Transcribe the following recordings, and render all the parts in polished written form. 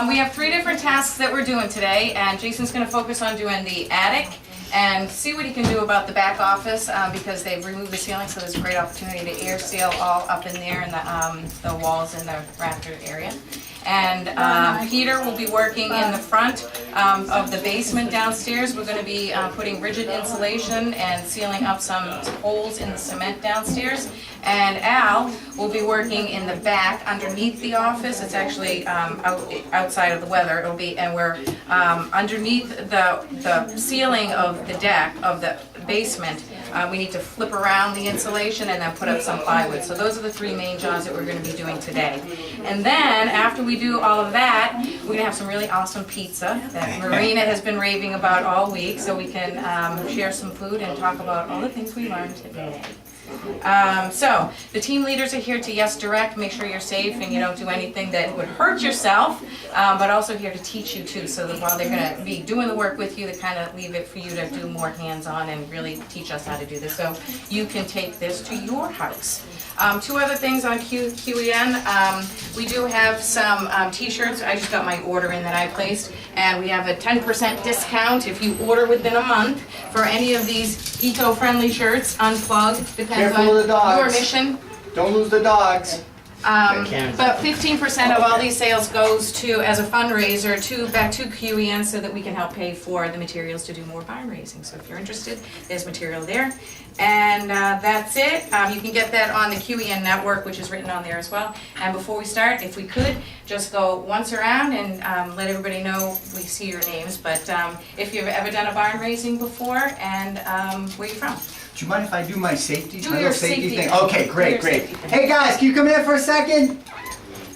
we have 3 different tasks that we're doing today, and Jason's going to focus on doing the attic and see what he can do about the back office because they've removed the ceiling, so there's a great opportunity to air seal all up in there in the walls in the rafter area. And Peter will be working in the front of the basement downstairs. We're going to be putting rigid insulation and sealing up some holes in the cement downstairs. And Al will be working in the back underneath the office. It's actually outside of the weather. It'll be, and we're underneath the ceiling of the deck of the basement. We need to flip around the insulation and then put up some plywood. So those are the 3 main jobs that we're going to be doing today. And then after we do all of that, we're going to have some really awesome pizza that Marina has been raving about all week, so we can share some food and talk about all the things we learned today. So the team leaders are here to yes direct, make sure you're safe and you don't do anything that would hurt yourself, but also here to teach you too, so that while they're going to be doing the work with you, they kind of leave it for you to do more hands-on and really teach us how to do this, so you can take this to your house. 2 other things on QEN. We do have some t-shirts. I just got my order in that I placed, and we have a 10% discount if you order within a month for any of these eco-friendly shirts. Unplugged, depends Careful on of the dogs. your mission. Don't lose the dogs. But 15% of all these sales goes to, as a fundraiser, back to QEN so that we can help pay for the materials to do more barn raising. So if you're interested, there's material there. And that's it. You can get that on the QEN network, which is written on there as well. And before we start, if we could, just go once around and let everybody know we see your names. But if you've ever done a barn raising before, and where you from? Do you mind if I do my safety? Do my your little safety thing? thing. Okay, great, Do your great. safety thing. Hey guys, can you come here for a second?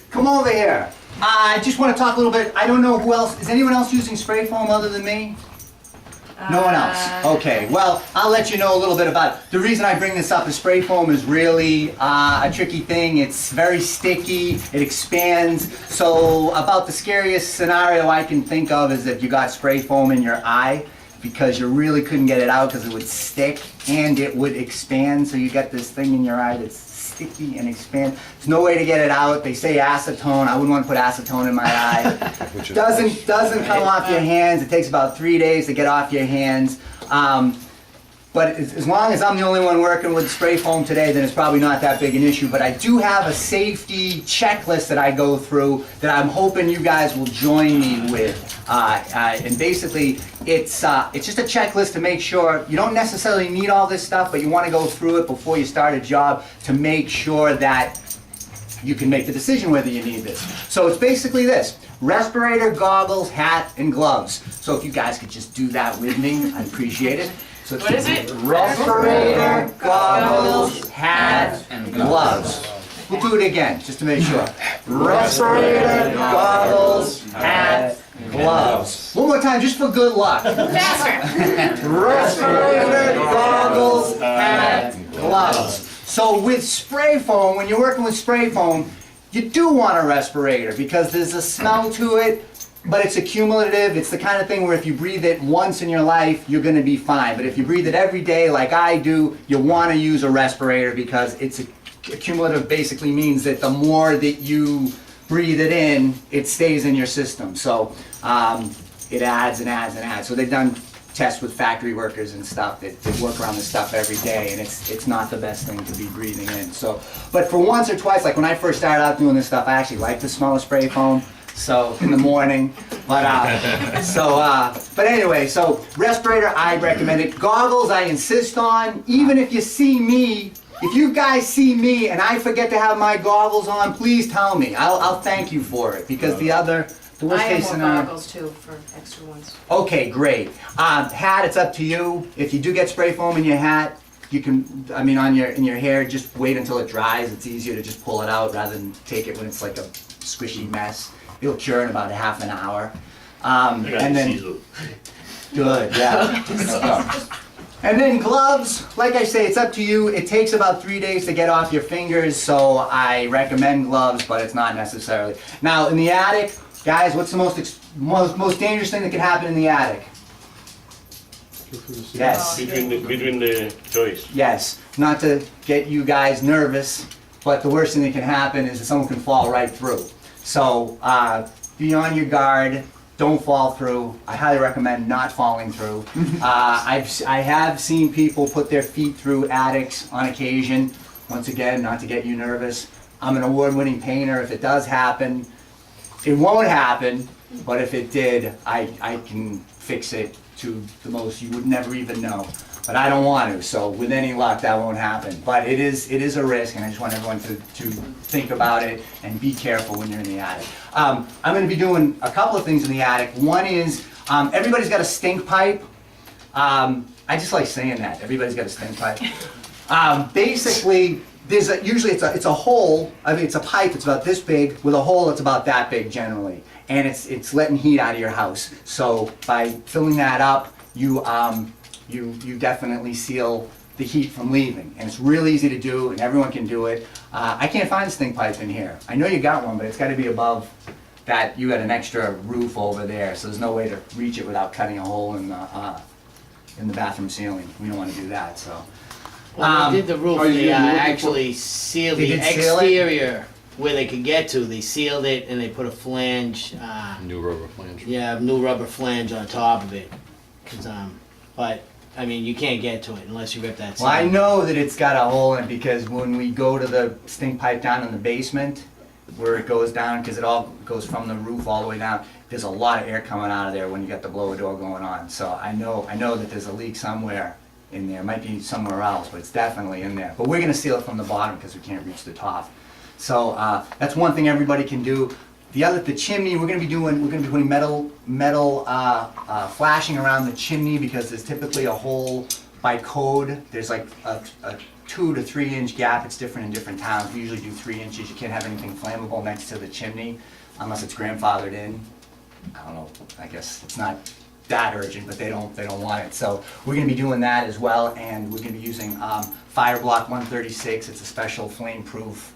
Come over here. I just want to talk a little bit. I don't know who else. Is anyone else using spray foam other than me? No one else. Okay, well, I'll let you know a little bit about it. The reason I bring this up is spray foam is really a tricky thing. It's very sticky, it expands. So about the scariest scenario I can think of is if you got spray foam in your eye, because you really couldn't get it out because it would stick and it would expand. So you got this thing in your eye that's sticky and expands. There's no way to get it out. They say acetone. I wouldn't want to put acetone in my eye. Doesn't come off your hands. It takes about 3 days to get off your hands. But as long as I'm the only one working with spray foam today, then it's probably not that big an issue. But I do have a safety checklist that I go through that I'm hoping you guys will join me with. And basically, it's just a checklist to make sure you don't necessarily need all this stuff, but you want to go through it before you start a job to make sure that you can make the decision whether you need this. So it's basically this: respirator, goggles, hat, and gloves. So if you guys could just do that with me, I'd appreciate it. So What is it? Respirator, goggles, hat, and gloves. We'll do it again, just to make sure. Respirator, goggles, hat, gloves. One more time, just for good luck. Faster! Respirator, goggles, hat, gloves. So with spray foam, when you're working with spray foam, you do want a respirator because there's a smell to it. But it's accumulative. It's the kind of thing where if you breathe it once in your life, you're going to be fine. But if you breathe it every day like I do, you want to use a respirator because it's accumulative. Basically means that the more that you breathe it in, it stays in your system. So it adds and adds and adds. So they've done tests with factory workers and stuff that work around this stuff every day, and it's not the best thing to be breathing in. So, but for once or twice, like when I first started out doing this stuff, I actually liked the smell of spray foam. So in the morning, but anyway, so respirator, I recommend it. Goggles, I insist on. Even if you see me, if you guys see me and I forget to have my goggles on, please tell me. I'll thank you for it because the worst I case have scenario. more goggles too for extra ones. Okay, great. Hat, it's up to you. If you do get spray foam in your hat, you can, in your hair, just wait until it dries. It's easier to just pull it out rather than take it when it's like a squishy mess. It'll cure in about half an hour. And then, good, yeah. And then gloves, like I say, it's up to you. It takes about 3 days to get off your fingers, so I recommend gloves, but it's not necessarily. Now, in the attic, guys, what's the most dangerous thing that can happen in the attic? Yes. Between the joists. Yes. Not to get you guys nervous, but the worst thing that can happen is that someone can fall right through. So be on your guard. Don't fall through. I highly recommend not falling through. I have seen people put their feet through attics on occasion. Once again, not to get you nervous. I'm an award-winning painter. If it does happen, it won't happen. But if it did, I can fix it to the most you would never even know. But I don't want to, so with any luck, that won't happen. But it is a risk, and I just want everyone to think about it and be careful when you're in the attic. I'm going to be doing a couple of things in the attic. One is, everybody's got a stink pipe. I just like saying that. Everybody's got a stink pipe. Basically, usually it's a hole. I mean, it's a pipe. It's about this big with a hole that's about that big generally, and it's letting heat out of your house. So by filling that up, you definitely seal the heat from leaving, and it's real easy to do, and everyone can do it. I can't find a stink pipe in here. I know you got one, but it's got to be above that. You got an extra roof over there, so there's no way to reach it without cutting a hole in the bathroom ceiling. We don't want to do that. So. Well, they did the roof, Are you they looking for- actually sealed They the did seal it? exterior where they could get to. They sealed it and they put a flange, New rubber flange. yeah, new rubber flange on top of it. 'Cause, but, I mean, you can't get to it unless you rip that Well, I side. know that it's got a hole in it because when we go to the stink pipe down in the basement, where it goes down, because it all goes from the roof all the way down, there's a lot of air coming out of there when you got the blower door going on. So I know that there's a leak somewhere in there. It might be somewhere else, but it's definitely in there. But we're gonna seal it from the bottom because we can't reach the top. So that's one thing everybody can do. The chimney, we're gonna be putting metal flashing around the chimney because there's typically a hole by code. There's like a 2 to 3 inch gap. It's different in different towns. We usually do 3 inches. You can't have anything flammable next to the chimney unless it's grandfathered in. I don't know. I guess it's not that urgent, but they don't want it. So we're gonna be doing that as well, and we're gonna be using Fire Block 136. It's a special flame-proof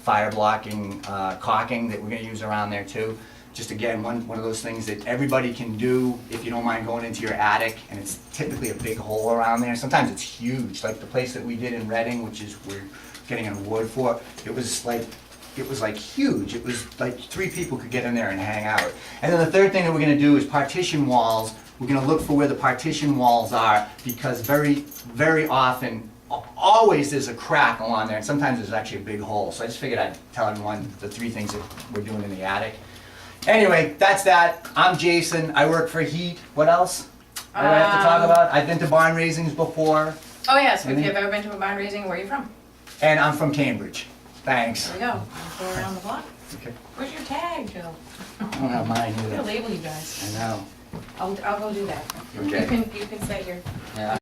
fire blocking caulking that we're gonna use around there too. Just again, one of those things that everybody can do if you don't mind going into your attic, and it's typically a big hole around there. Sometimes it's huge, like the place that we did in Reading, which is we're getting an award for. It was like huge. It was like 3 people could get in there and hang out. And then the third thing that we're gonna do is partition walls. We're gonna look for where the partition walls are because very, very often, always there's a crack along there, and sometimes there's actually a big hole. So I just figured I'd tell everyone the 3 things that we're doing in the attic. Anyway, that's that. I'm Jason. I work for Heat. What else? I have to talk about. I've been to barn raisings before, Oh yes, if you've ever been to a barn raising, where are you from? and I'm from Cambridge. Thanks. There we go. Go around the block. Okay. Where's your tag, Joe? I don't have mine I'm gonna either. label you guys. I know. I'll go do that. Okay. You can say your